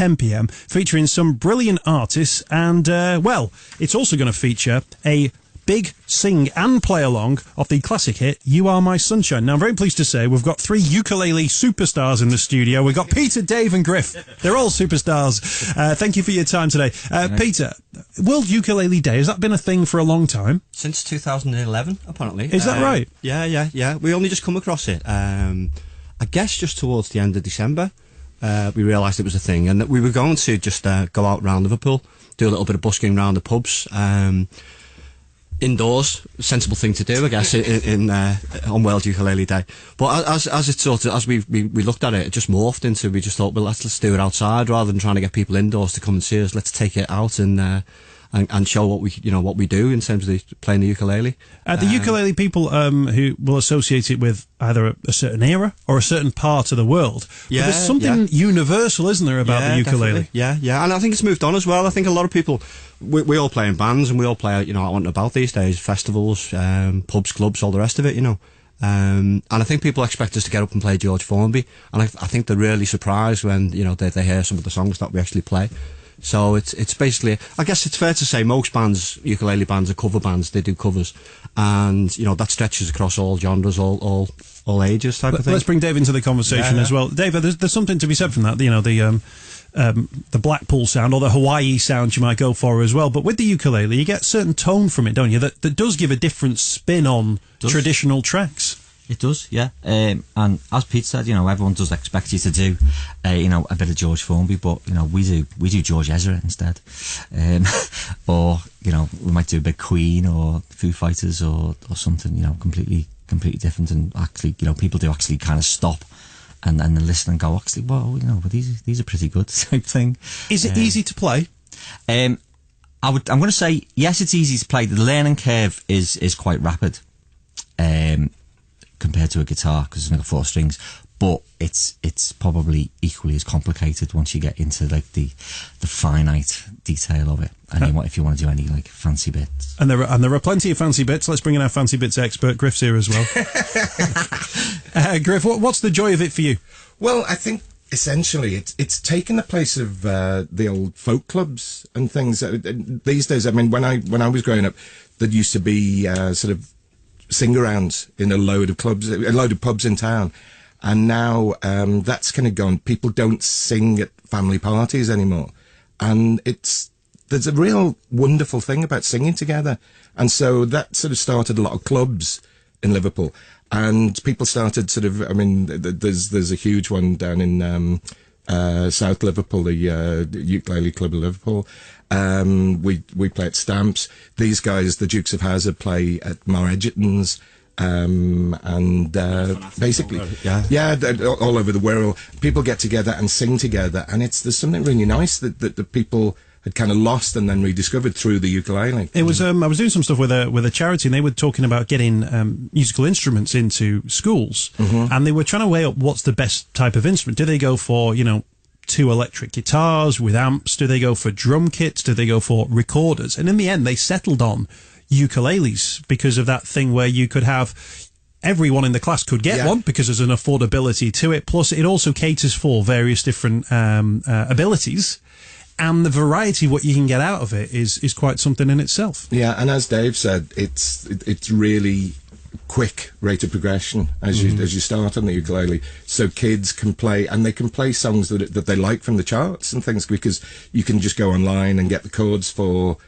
10 p.m, featuring some brilliant artists, and, well, it's also going to feature a big sing and play along of the classic hit You Are My Sunshine. Now, I'm very pleased to say we've got 3 ukulele superstars in the studio. We've got Peter, Dave and Griff. They're all superstars. Thank you for your time today. Peter, World Ukulele Day, has that been a thing for a long time? Since 2011, apparently. Is that right? Yeah. We only just come across it. I guess just towards the end of December, we realised it was a thing, and that we were going to just go out around Liverpool, do a little bit of busking around the pubs, indoors, sensible thing to do, I guess, on World Ukulele Day. But as we looked at it, it just morphed into, we just thought, well, let's do it outside rather than trying to get people indoors to come and see us. Let's take it out and show what we do in terms of playing the ukulele. The ukulele people who will associate it with either a certain era or a certain part of the world. Yeah, but there's something universal, isn't there, about the ukulele? Definitely. Yeah, and I think it's moved on as well. I think a lot of people, we all play in bands and we all play, out and about these days, festivals, pubs, clubs, all the rest of it, and I think people expect us to get up and play George Formby, and I think they're really surprised when, they hear some of the songs that we actually play. So it's basically, I guess it's fair to say most bands, ukulele bands, are cover bands. They do covers, and that stretches across all genres, all ages type of thing. Let's bring Dave into the conversation as well. Dave, there's something to be said from that. The Blackpool sound or the Hawaii sound you might go for as well. But with the ukulele, you get a certain tone from it, don't you? That does give a different spin on traditional tracks. It does, yeah. And as Pete said, everyone does expect you to do, a bit of George Formby, but we do George Ezra instead, or we might do a bit Queen or Foo Fighters or something, completely different. And actually, people do actually kind of stop and then listen and go, actually, well, but these are pretty good type thing. Is it easy to play? I'm going to say yes, it's easy to play. The learning curve is quite rapid. Compared to a guitar, because it's only got 4 strings, but it's probably equally as complicated once you get into the finite detail of it, and if you want to do any fancy bits. And there are plenty of fancy bits. Let's bring in our fancy bits expert. Griff's here as well. Griff, what's the joy of it for you? Well, I think essentially it's taken the place of the old folk clubs and things. These days, I mean, when I was growing up, there used to be sort of sing-arounds in a load of pubs in town, and now that's kind of gone. People don't sing at family parties anymore, and there's a real wonderful thing about singing together, and so that sort of started a lot of clubs in Liverpool, and people started sort of, I mean, there's a huge one down in South Liverpool, the Ukulele Club of Liverpool. We play at Stamps. These guys, the Dukes of Hazzard, play at Mar Edgerton's, and basically, all over the world, people get together and sing together, and there's something really nice that the people had kind of lost and then rediscovered through the ukulele. It was I was doing some stuff with a charity, and they were talking about getting musical instruments into schools, and they were trying to weigh up what's the best type of instrument. Do they go for 2 electric guitars with amps? Do they go for drum kits? Do they go for recorders? And in the end, they settled on ukuleles because of that thing where you could have everyone in the class could get one because there's an affordability to it. Plus, it also caters for various different abilities. And the variety, what you can get out of it, is quite something in itself. Yeah, and as Dave said, it's really quick rate of progression as you start on the ukulele, so kids can play, and they can play songs that they like from the charts and things, because you can just go online and get the chords for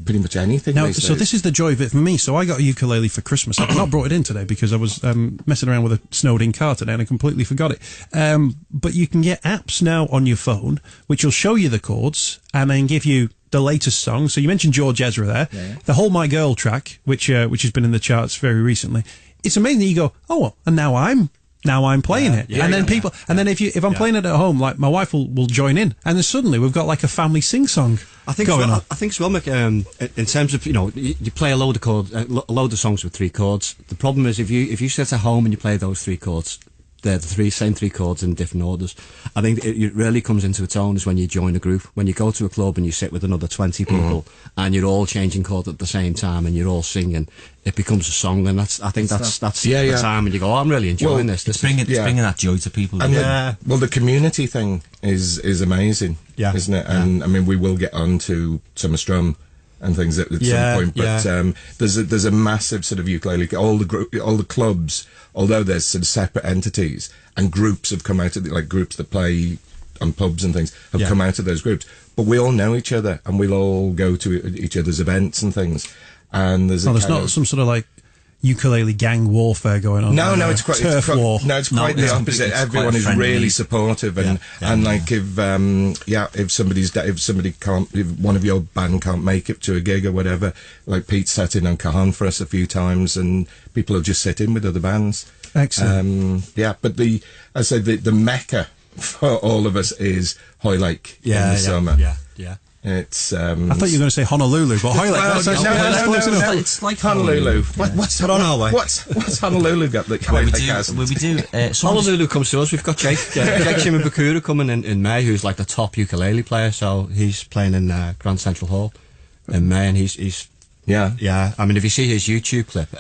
pretty much anything. Now, so this is the joy of it for me. So I got a ukulele for Christmas. I've not brought it in today because I was messing around with a snowed-in car today and I completely forgot it. But you can get apps now on your phone which will show you the chords and then give you the latest song. So you mentioned George Ezra there. Yeah. The Hold My Girl track, which has been in the charts very recently. It's amazing that you go, oh, and now I'm playing it. And then people, and then if I'm playing it at home, like my wife will join in, and then suddenly we've got like a family sing-song going on. I think as well, Mick, in terms of, you play a load of chords, a load of songs with 3 chords. The problem is if you sit at home and you play those 3 chords, the same three chords in different orders. I think it really comes into its own is when you join a group. When you go to a club and you sit with another 20 people and you're all changing chords at the same time and you're all singing, it becomes a song. And that's the time when you go, oh, I'm really enjoying this. It's bringing that joy to people. And the community thing is amazing, isn't it? And I mean, we will get on to Summer Strum and things at some point, but there's a massive sort of ukulele. All the clubs, although there's sort of separate entities, and groups have come out of like groups that play on pubs and things have come out of those groups. But we all know each other, and we'll all go to each other's events and things. And there's not some sort of like ukulele gang warfare going on. No, it's quite turf war. No, it's quite the opposite. Everyone is really supportive, and like if one of your band can't make it to a gig or whatever, like Pete sat in on Cajon for us a few times, and people will just sit in with other bands. Excellent. But the mecca for all of us is Hoylake in the summer. Yeah. It's. I thought you were going to say Honolulu, but Hoylake. No. It's like Honolulu. What's Honolulu got that Hoylake hasn't? We do. Honolulu comes to us. We've got Jake Shimabukuro coming in May, who's like the top ukulele player. So he's playing in Grand Central Hall in May, and he's. I mean, if you see his YouTube clip,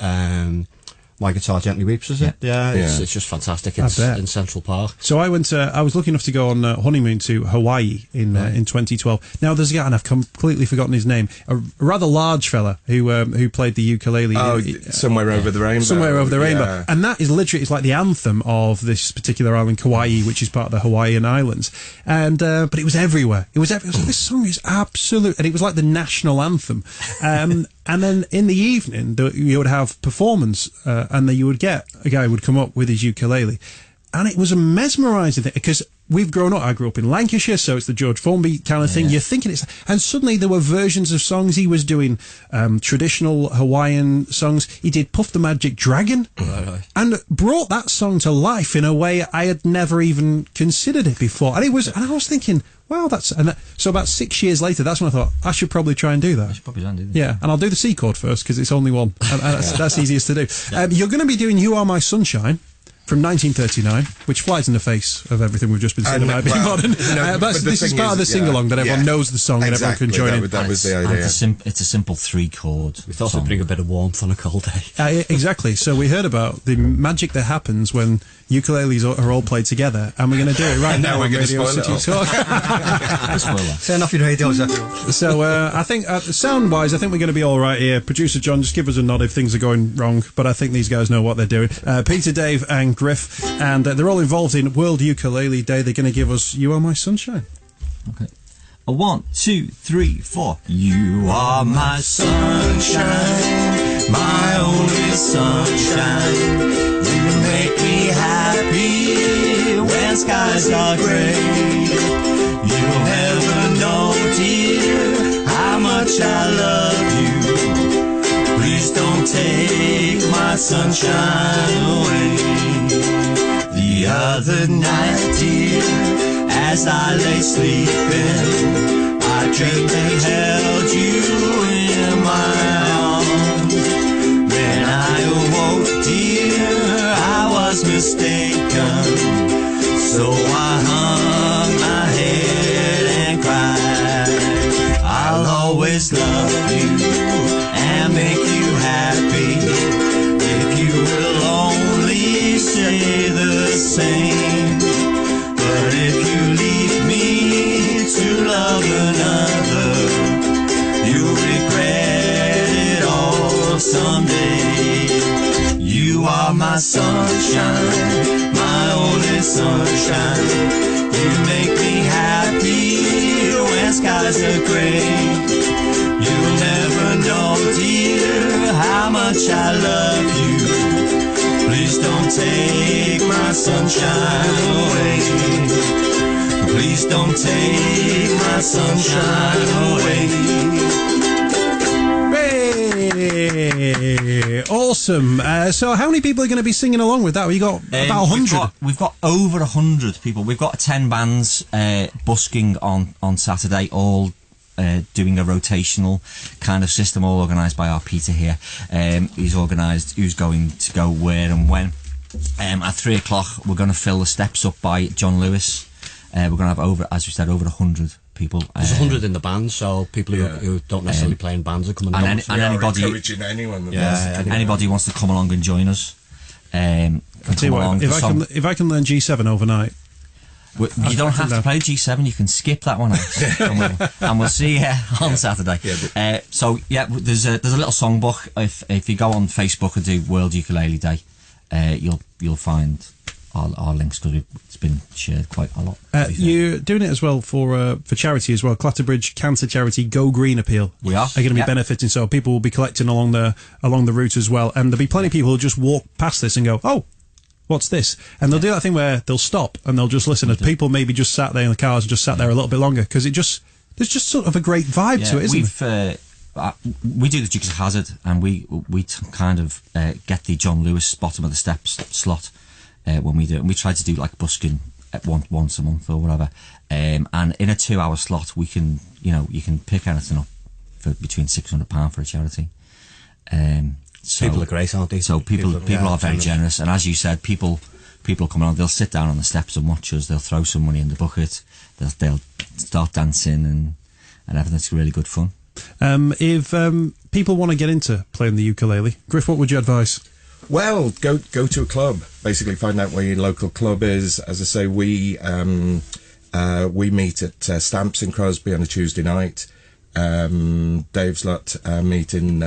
My Guitar Gently Weeps, is it? It's just fantastic. It's in Central Park. So I was lucky enough to go on honeymoon to Hawaii in 2012. Now there's a guy, and I've completely forgotten his name, a rather large fella who played the ukulele. Somewhere Over the Rainbow. Somewhere Over the Rainbow. And that is literally, it's like the anthem of this particular island, Kauai, which is part of the Hawaiian Islands. And but it was everywhere. It was like, this song is absolute, and it was like the national anthem. And then in the evening, you would have performance, and then you would get a guy who would come up with his ukulele. And it was a mesmerising thing, because we've grown up, I grew up in Lancashire, so it's the George Formby kind of thing. You're thinking and suddenly there were versions of songs. He was doing traditional Hawaiian songs. He did Puff the Magic Dragon, and brought that song to life in a way I had never even considered it before. And I was thinking, wow, so about 6 years later, that's when I thought, I should probably try and do that. Yeah, and I'll do the C chord first, because it's only one, and that's easiest to do. You're going to be doing You Are My Sunshine from 1939, which flies in the face of everything we've just been saying about being modern. But this is part of the sing-along, that everyone knows the song and everyone can join in. That was the idea. It's a simple 3-chord. We thought it'd bring a bit of warmth on a cold day. Exactly. So we heard about the magic that happens when ukuleles are all played together, and we're going to do it right now. We're going to spoil it all. Turn off your radios, So I think, sound-wise, I think we're going to be all right here. Producer John, just give us a nod if things are going wrong, but I think these guys know what they're doing. Peter, Dave and Griff, and they're all involved in World Ukulele Day. They're going to give us You Are My Sunshine. Okay. 1, 2, 3, 4. You are my sunshine, my only sunshine. You make me happy when skies are grey. You'll never know, dear, how much I love you. Please don't take my sunshine away. The other night, dear, as I lay sleeping, I dreamed and held you in my arms. When I awoke, dear, I was mistaken. So I hung my head and cried. I'll always love you and make you happy if you will only say the same. But if you leave me to love another, you'll regret it all someday. You are my sunshine, my only sunshine. You make me happy when skies are gray. You'll never know, dear, how much I love you. Please don't take my sunshine away. Please don't take my sunshine away. Hey, awesome. So how many people are going to be singing along with that? We got about 100. We've got over 100 people. We've got 10 bands busking on Saturday, all doing a rotational kind of system, all organised by our Peter here. He's organised who's going to go where and when. At 3 o'clock, we're going to fill the steps up by John Lewis. We're going to have over 100 people. There's 100 in the band, so people who don't necessarily play in bands are coming along. And anybody, encouraging anyone. Anybody who wants to come along and join us. Can come along. If I can learn G7 overnight, you don't have to play G7. You can skip that one out, and we'll see you on Saturday. There's a little songbook. If you go on Facebook and do World Ukulele Day, you'll find our links, because it's been shared quite a lot. You're doing it as well for charity as well. Clatterbridge Cancer Charity Go Green Appeal. We are going to be benefiting, so people will be collecting along the route as well, and there'll be plenty of people who'll just walk past this and go, "Oh, what's this?" And they'll do that thing where they'll stop and they'll just listen. As people maybe just sat there in the cars and just sat there a little bit longer, because there's just sort of a great vibe to it, isn't there? We do the Dukes of Hazzard, and we kind of get the John Lewis bottom of the steps slot when we do it. And we try to do like busking at once a month or whatever. And in a 2-hour slot, you can pick anything up for between £600 for a charity. So people are great, aren't they? So people are very generous, and as you said, people come along. They'll sit down on the steps and watch us. They'll throw some money in the bucket. They'll start dancing and everything. It's really good fun. If people want to get into playing the ukulele, Griff, what would you advise? Well, go to a club. Basically, find out where your local club is. As I say, we meet at Stamps in Crosby on a Tuesday night. Dave's lot meet in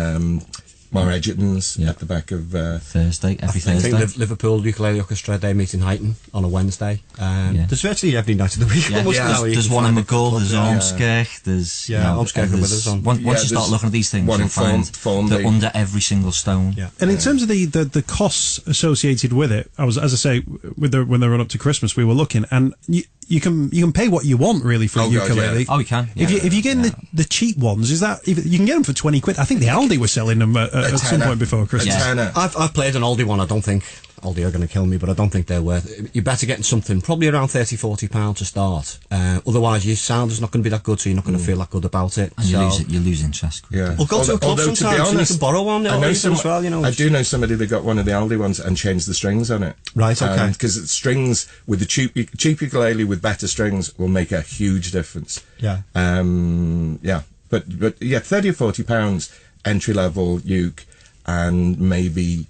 Mar Edgerton's at the back of Thursday. Thursday. I think Liverpool Ukulele Orchestra, they meet in Huyton on a Wednesday. There's virtually every night of the week. There's one in McGull. There's Ormskirk. There's Ormskirk with us on. Once you start looking at these things, you'll find they're under every single stone. Yeah. And in terms of the costs associated with it, as I say, when they run up to Christmas, we were looking, and you can pay what you want really for a ukulele. Oh, you can. If you're getting the cheap ones, you can get them for £20. I think the Aldi were selling them at some point before Christmas. I've played an Aldi one. I don't think Aldi are going to kill me, but I don't think they're worth it. You're better getting something probably around £30-40 to start. Otherwise, your sound is not going to be that good, so you're not going to feel that good about it. And you lose interest. Yeah. Or go to a club sometimes and you can borrow one. I do know somebody that got one of the Aldi ones and changed the strings on it. Right, okay. Because strings with the cheap ukulele with better strings will make a huge difference. Yeah. But £30 or £40 entry level uke, and maybe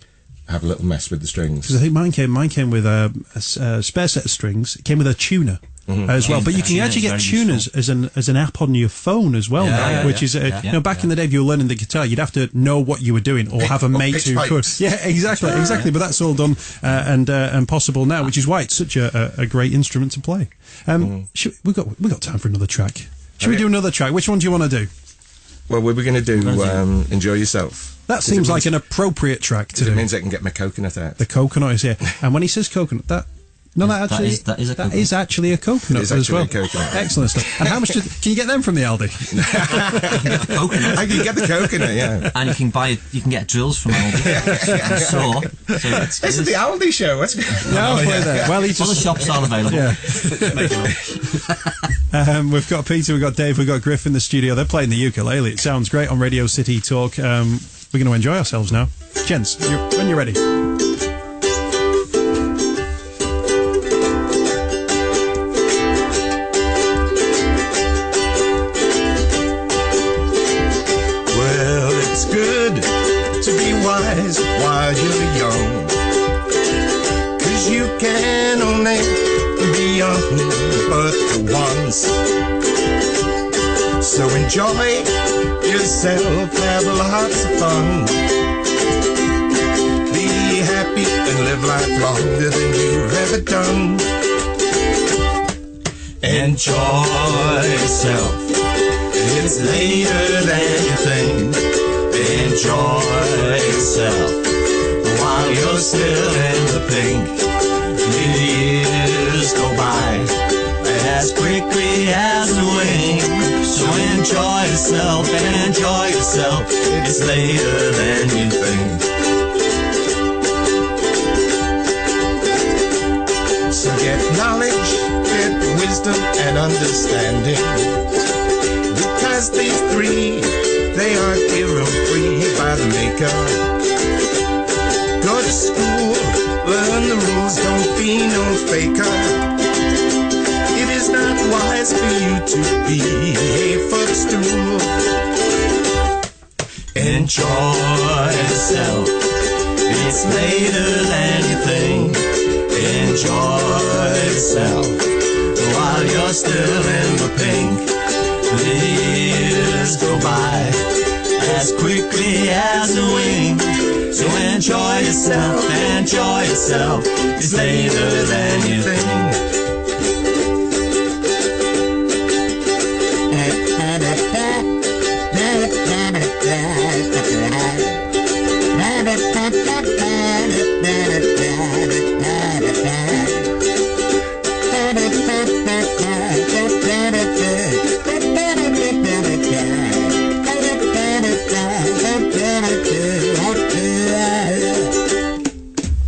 have a little mess with the strings. Because I think mine came with a spare set of strings. It came with a tuner as well. But you can actually get tuners as an app on your phone as well now, which is back in the day, if you were learning the guitar, you'd have to know what you were doing or have a mate who could. Yeah, exactly. But that's all done and possible now, which is why it's such a great instrument to play. We've got time for another track. Should we do another track? Which one do you want to do? Well, we're going to do Enjoy Yourself. That seems like an appropriate track to do. It means I can get my coconut out. The coconut is here. And when he says coconut, that is actually a coconut as well. Excellent stuff. And how much can you get them from the Aldi? Coconut. I can get the coconut, yeah. And you can get drills from Aldi. This is the Aldi show. I'll play there. Well, all the shops are available. Yeah. We've got Peter, we've got Dave, we've got Griff in the studio. They're playing the ukulele. It sounds great on Radio City Talk. We're going to enjoy ourselves now. Gents, when you're ready. Well, it's good to be wise while you're young, 'cause you can only be young but once. So enjoy yourself, have lots of fun, be happy and live life longer than you've ever done. Enjoy yourself, it's later than you think. Enjoy yourself while you're still in the pink. The years go by as quickly as the wind. So enjoy yourself, it's later than you think. So get knowledge, get wisdom and understanding, because these three, they are given free by the Maker. Go to school, learn the rules, don't be no faker. It is not wise for you to be a footstool. Enjoy yourself. It's later than you think. Enjoy yourself while you're still in the pink. The years go by as quickly as a wink. So enjoy yourself, enjoy yourself. It's later than you think.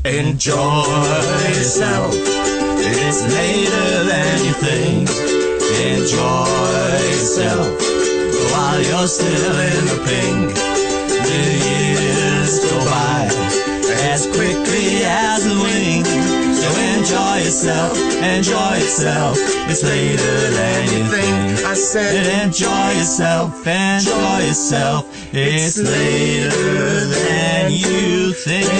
Enjoy yourself, it's later than you think. Enjoy yourself while you're still in the pink. The years go by as quickly as a wink. So enjoy yourself, enjoy yourself. It's later than you think. I said, enjoy yourself, enjoy yourself. It's later than you think.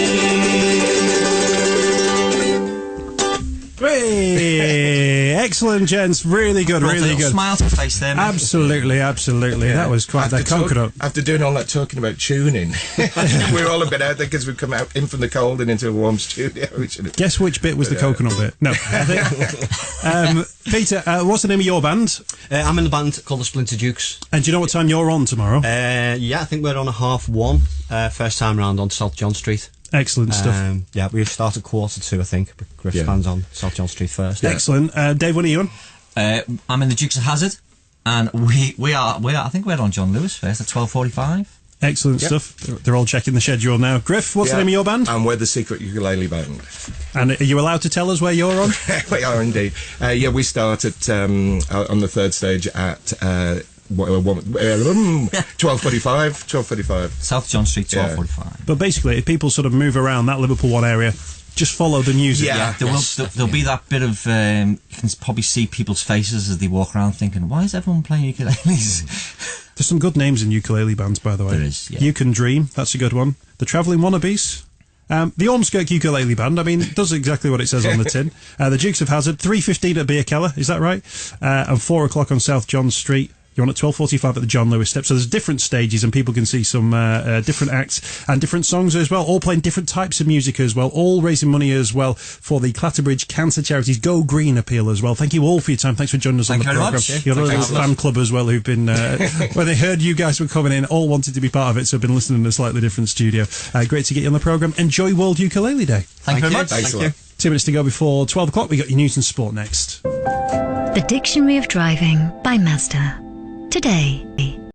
Hey, excellent, gents. Really good, really good. Smile to face there, mate. Absolutely, absolutely. Yeah. That was quite that coconut. After doing all that talking about tuning, we're all a bit out there because we've come out in from the cold and into a warm studio. Guess which bit was the coconut bit? No. I think, Peter, what's the name of your band? I'm in the band called the Splinter Dukes. And do you know what time you're on tomorrow? Yeah, I think we're on a 1:30. First time round on South John Street. Excellent stuff. Yeah, we start at 1:45, I think. But Griff's band's on South John Street first. Excellent. Dave, when are you on? I'm in the Dukes of Hazzard, and we are. I think we're on John Lewis first at 12:45. Excellent stuff. They're all checking the schedule now. Griff, what's the name of your band? And we're the Secret Ukulele Band. And are you allowed to tell us where you're on? We are indeed. We start at on the third stage at 12:45. South John Street, 12:45. But basically, if people sort of move around that Liverpool one area, just follow the music. Yeah. There'll be that bit of you can probably see people's faces as they walk around thinking, why is everyone playing ukuleles? There's some good names in ukulele bands, by the way. There is, yeah. You Can Dream, that's a good one. The Travelling Wannabes. The Ormskirk Ukulele Band, I mean, it does exactly what it says on the tin. The Dukes of Hazzard, 3:15 at Beer Keller, is that right? And 4 o'clock on South John Street. You're on at 12:45 at the John Lewis Step. So there's different stages and people can see some different acts and different songs as well, all playing different types of music as well, all raising money as well for the Clatterbridge Cancer Charities Go Green appeal as well. Thank you all for your time. Thanks for joining us on the programme. You're a little fan club as well who've been, when they heard you guys were coming in, all wanted to be part of it, so have been listening in a slightly different studio. Great to get you on the programme. Enjoy World Ukulele Day. Thank you very much. Thanks Thank a you. lot. 2 minutes to go before 12 o'clock. We got your news and sport next. The Dictionary of Driving by Mazda. Today,